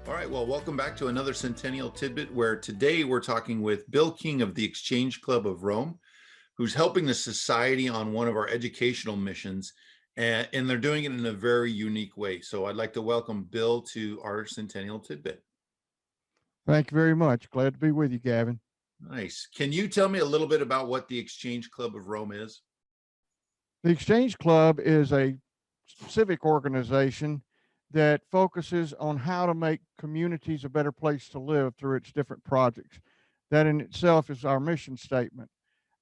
All right, well, welcome back to another Centennial Tidbit, where today we're talking with Bill King of the Exchange Club of Rome, who's helping the society on one of our educational missions, and they're doing it in a very unique way. So I'd like to welcome Bill to our Centennial Tidbit. Thank you very much. Glad to be with you, Gavin. Nice. Can you tell me a little bit about what the Exchange Club of Rome is? The Exchange Club is a civic organization that focuses on how to make communities a better place to live through its different projects. That in itself is our mission statement.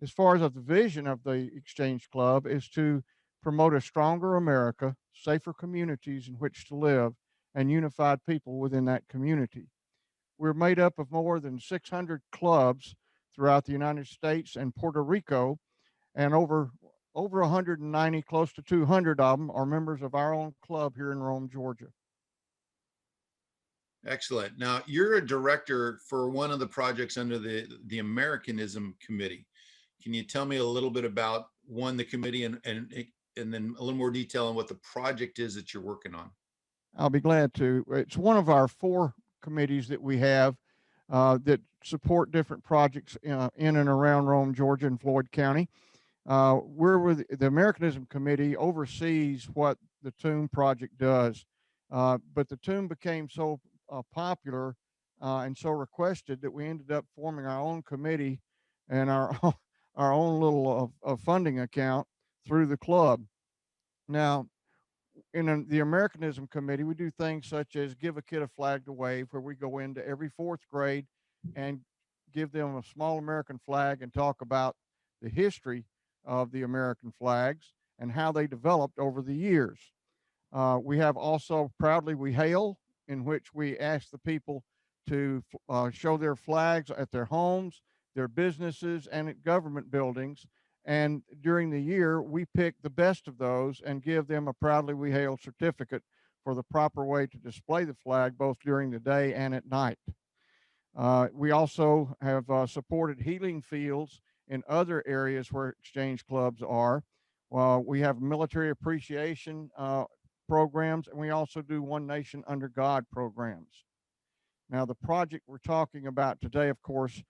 As far as the vision of the Exchange Club is to promote a stronger America, safer communities in which to live, and unified people within that community. We're made up of more than 600 clubs throughout the United States and Puerto Rico, and over 190, close to 200 of them are members of our own club here in Rome, Georgia. Excellent. Now, you're a director for one of the projects under the Americanism Committee. Can you tell me a little bit about the committee and then a little more detail on what the project is that you're working on? I'll be glad to. It's one of our 4 committees that we have that support different projects in and around Rome, Georgia, and Floyd County. We're with the Americanism Committee oversees what the Tomb project does, but the Tomb became so popular and so requested that we ended up forming our own committee and our our own little funding account through the club. Now, in the Americanism Committee, we do things such as give a kid a flag to wave, where we go into every 4th grade and give them a small American flag and talk about the history of the American flags and how they developed over the years. We have also Proudly We Hail, in which we ask the people to show their flags at their homes, their businesses, and at government buildings. And during the year, we pick the best of those and give them a Proudly We Hail certificate for the proper way to display the flag, both during the day and at night. We also have supported healing fields in other areas where exchange clubs are. We have military appreciation programs, and we also do One Nation Under God programs. Now, the project we're talking about today, of course,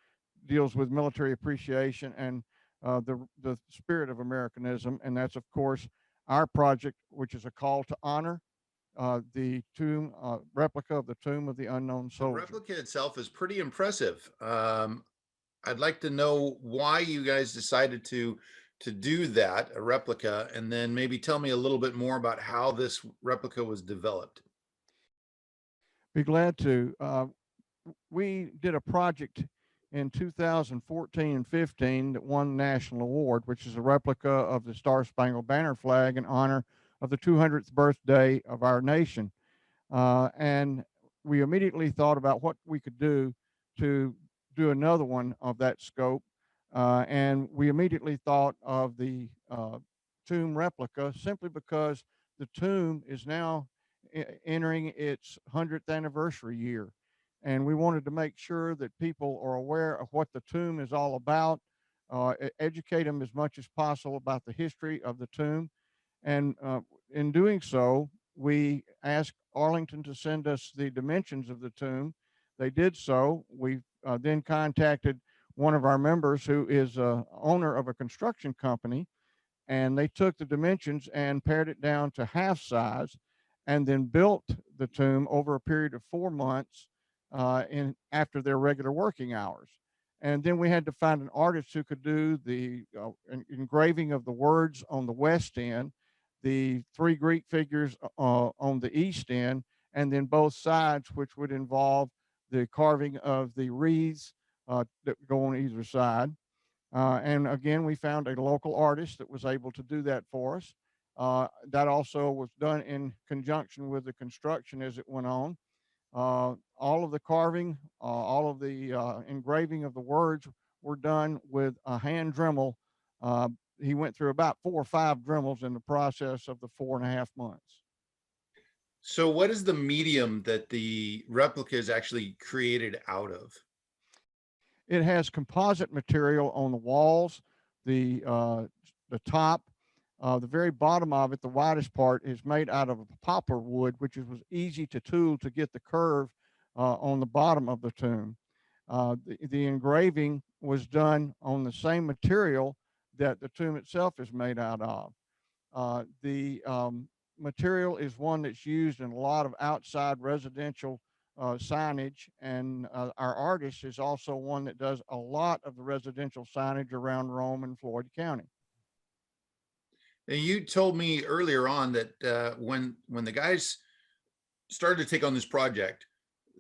deals with military appreciation and the spirit of Americanism, and that's, of course, our project, which is a call to honor the tomb replica of the tomb of the unknown soldier. The replica itself is pretty impressive. I'd like to know why you guys decided to do that, a replica, and then maybe tell me a little bit more about how this replica was developed. Be glad to. We did a project in 2014 and 15 that won the national award, which is a replica of the Star Spangled Banner flag in honor of the 200th birthday of our nation. And we immediately thought about what we could do to do another one of that scope. And we immediately thought of the tomb replica, simply because the tomb is now entering its 100th anniversary year. And we wanted to make sure that people are aware of what the tomb is all about, educate them as much as possible about the history of the tomb. And in doing so, we asked Arlington to send us the dimensions of the tomb. They did so. We then contacted one of our members who is owner of a construction company, and they took the dimensions and pared it down to half size, and then built the tomb over a period of 4 months after their regular working hours. And then we had to find an artist who could do the engraving of the words on the west end, the 3 Greek figures on the east end, and then both sides, which would involve the carving of the wreaths that go on either side. And again, we found a local artist that was able to do that for us. That also was done in conjunction with the construction as it went on. All of the carving, all of the engraving of the words were done with a hand Dremel. He went through about 4 or 5 Dremels in the process of the 4.5 months. So what is the medium that the replica is actually created out of? It has composite material on the walls, the top, the very bottom of it, the widest part, is made out of poplar wood, which was easy to tool to get the curve on the bottom of the tomb. The engraving was done on the same material that the tomb itself is made out of. The material is one that's used in a lot of outside residential signage, and our artist is also one that does a lot of the residential signage around Rome and Floyd County. And you told me earlier on that when the guys started to take on this project,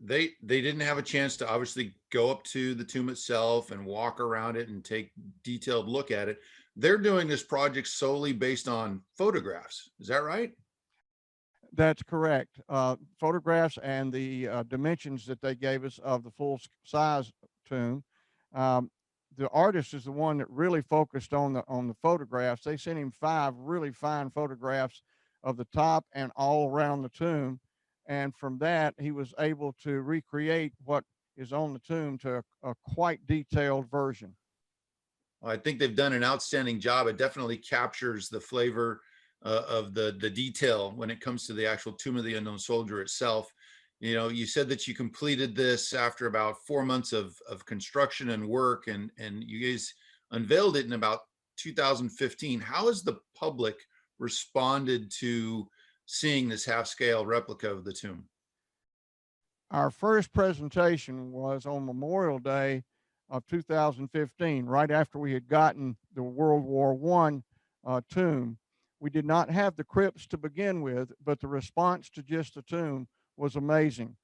they didn't have a chance to obviously go up to the tomb itself and walk around it and take detailed look at it. They're doing this project solely based on photographs. Is that right? That's correct. Photographs and the dimensions that they gave us of the full size tomb. Um, the artist is the one that really focused on the photographs. They sent him 5 really fine photographs of the top and all around the tomb, and from that he was able to recreate what is on the tomb to a quite detailed version. I think they've done an outstanding job. It definitely captures the flavor of the detail when it comes to the actual Tomb of the Unknown Soldier itself. You know, you said that you completed this after about 4 months of construction and work, and you guys unveiled it in about 2015. How has the public responded to seeing this half-scale replica of the tomb? Our first presentation was on Memorial Day of 2015, right after we had gotten the World War I tomb. We did not have the crypts to begin with, but the response to just the tomb was amazing.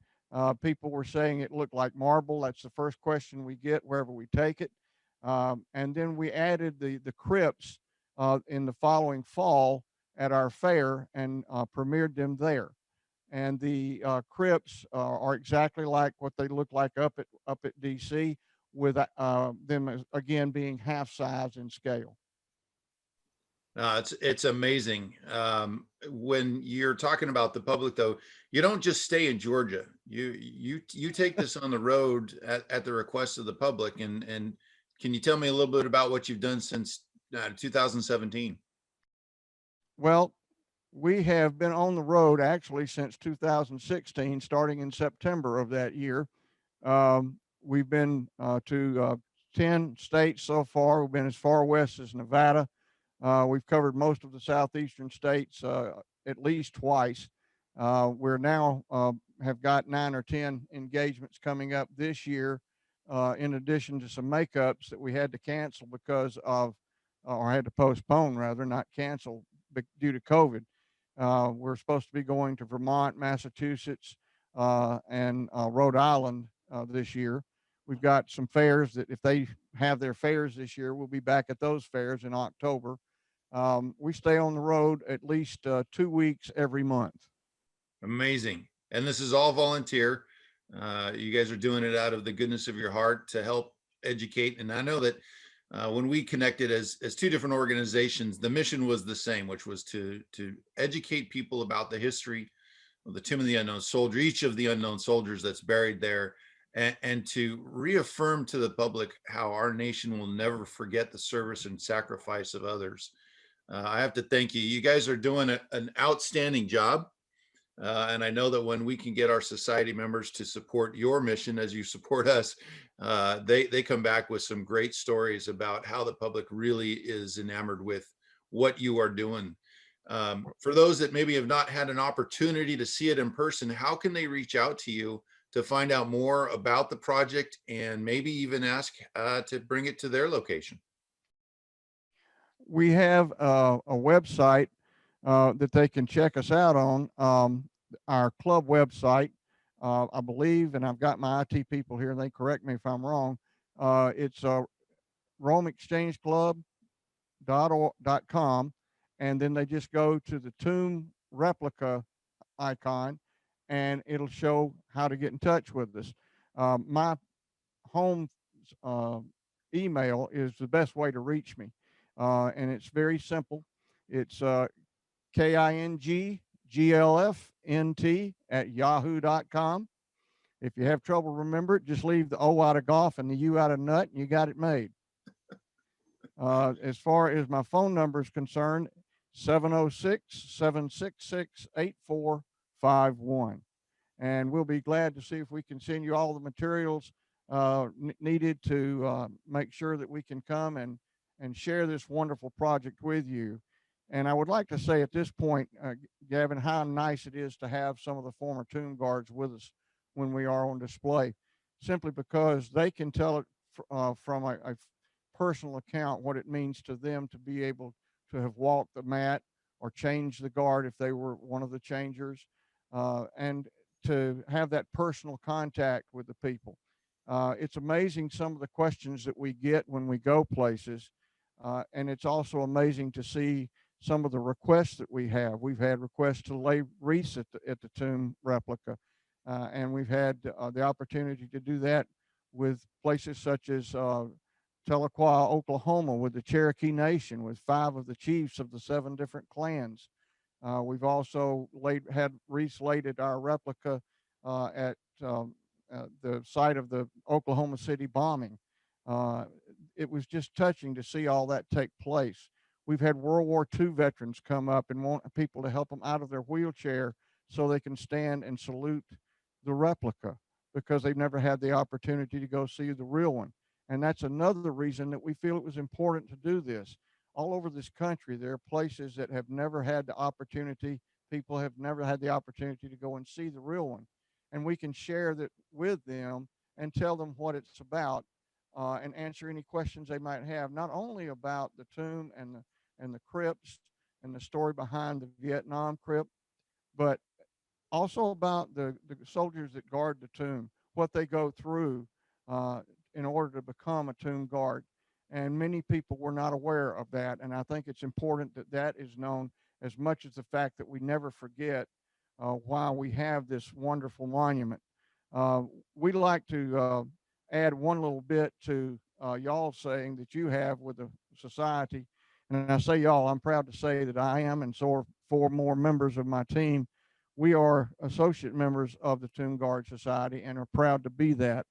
People were saying it looked like marble. That's the first question we get wherever we take it. And then we added the crypts in the following fall at our fair and premiered them there. And the crypts are exactly like what they look like up at DC, with them again being half size in scale. It's amazing. When you're talking about the public, though, you don't just stay in Georgia. You take this on the road at the request of the public. And can you tell me a little bit about what you've done since 2017? Well, we have been on the road actually since 2016, starting in September of that year. We've been to 10 states so far. We've been as far west as Nevada. We've covered most of the southeastern states at least twice. We're now have got 9 or 10 engagements coming up this year, in addition to some makeups that we had to cancel because of, or had to postpone rather, not cancel, due to COVID. We're supposed to be going to Vermont, Massachusetts, and Rhode Island this year. We've got some fairs that if they have their fairs this year, we'll be back at those fairs in October. We stay on the road at least 2 weeks every month. Amazing. And this is all volunteer. You guys are doing it out of the goodness of your heart to help educate. And I know that when we connected as 2 different organizations, the mission was the same, which was to educate people about the history of the Tomb of the Unknown Soldier, each of the unknown soldiers that's buried there, and to reaffirm to the public how our nation will never forget the service and sacrifice of others. I have to thank you. You guys are doing an outstanding job. And I know that when we can get our society members to support your mission as you support us, they come back with some great stories about how the public really is enamored with what you are doing. For those that maybe have not had an opportunity to see it in person, how can they reach out to you to find out more about the project and maybe even ask to bring it to their location? We have a website that they can check us out on. Our club website, I believe, and I've got my IT people here, and they correct me if I'm wrong. It's RomeExchangeClub.com, and then they just go to the tomb replica icon, and it'll show how to get in touch with us. My home uh, email is the best way to reach me, and it's very simple. It's KINGGLFNT@yahoo.com. If you have trouble remember it, just leave the O out of golf and the U out of nut, and you got it made. As far as my phone number is concerned, 706-766-8451. And we'll be glad to see if we can send you all the materials needed to make sure that we can come and share this wonderful project with you. And I would like to say at this point, Gavin, how nice it is to have some of the former tomb guards with us when we are on display, simply because they can tell it from a personal account what it means to them to be able to have walked the mat or changed the guard if they were one of the changers, and to have that personal contact with the people. It's amazing some of the questions that we get when we go places, and it's also amazing to see some of the requests that we have. We've had requests to lay wreaths at the tomb replica, and we've had the opportunity to do that with places such as Tahlequah, Oklahoma, with the Cherokee Nation, with 5 of the chiefs of the 7 different clans. We've also had wreaths laid at our replica at the site of the Oklahoma City bombing. Uh, it was just touching to see all that take place. We've had World War II veterans come up and want people to help them out of their wheelchair so they can stand and salute the replica, because they've never had the opportunity to go see the real one. And that's another reason that we feel it was important to do this. All over this country, there are places that have never had the opportunity, people have never had the opportunity to go and see the real one. And we can share that with them and tell them what it's about, and answer any questions they might have, not only about the tomb and the crypts and the story behind the Vietnam crypt, but also about the soldiers that guard the tomb, what they go through uh, in order to become a tomb guard. And many people were not aware of that. And I think it's important that that is known, as much as the fact that we never forget why we have this wonderful monument. Uh, we'd like to add one little bit to y'all saying that you have with the society. And I say y'all, I'm proud to say that I am, and so are 4 more members of my team. We are associate members of the Tomb Guard Society and are proud to be that,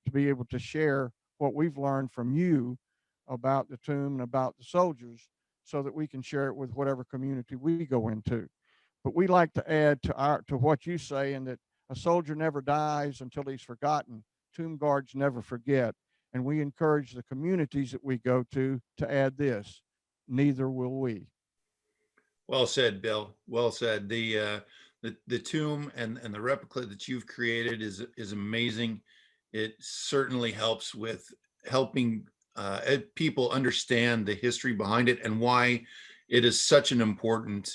to be able to share what we've learned from you about the tomb and about the soldiers, so that we can share it with whatever community we go into. But we like to add to what you say, and that a soldier never dies until he's forgotten. Tomb guards never forget. And we encourage the communities that we go to add this: neither will we. Well said, Bill. Well said. The tomb and the replica that you've created is amazing. It certainly helps with helping people understand the history behind it and why it is such an important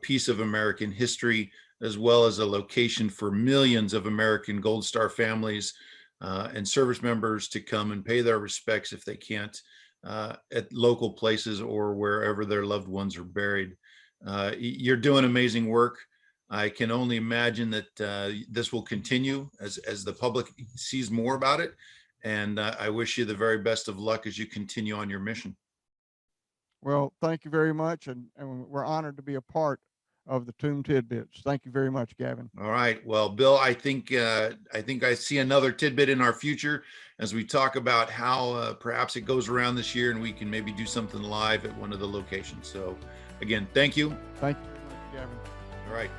piece of American history, as well as a location for millions of American Gold Star families and service members to come and pay their respects if they can't at local places or wherever their loved ones are buried. You're doing amazing work. I can only imagine that this will continue as the public sees more about it. And I wish you the very best of luck as you continue on your mission. Well, thank you very much. And we're honored to be a part of the Tomb Tidbits. Thank you very much, Gavin. All right. Well, Bill, I think I see another tidbit in our future as we talk about how perhaps it goes around this year, and we can maybe do something live at one of the locations. So, again, thank you. Thank you very much, Gavin. All right.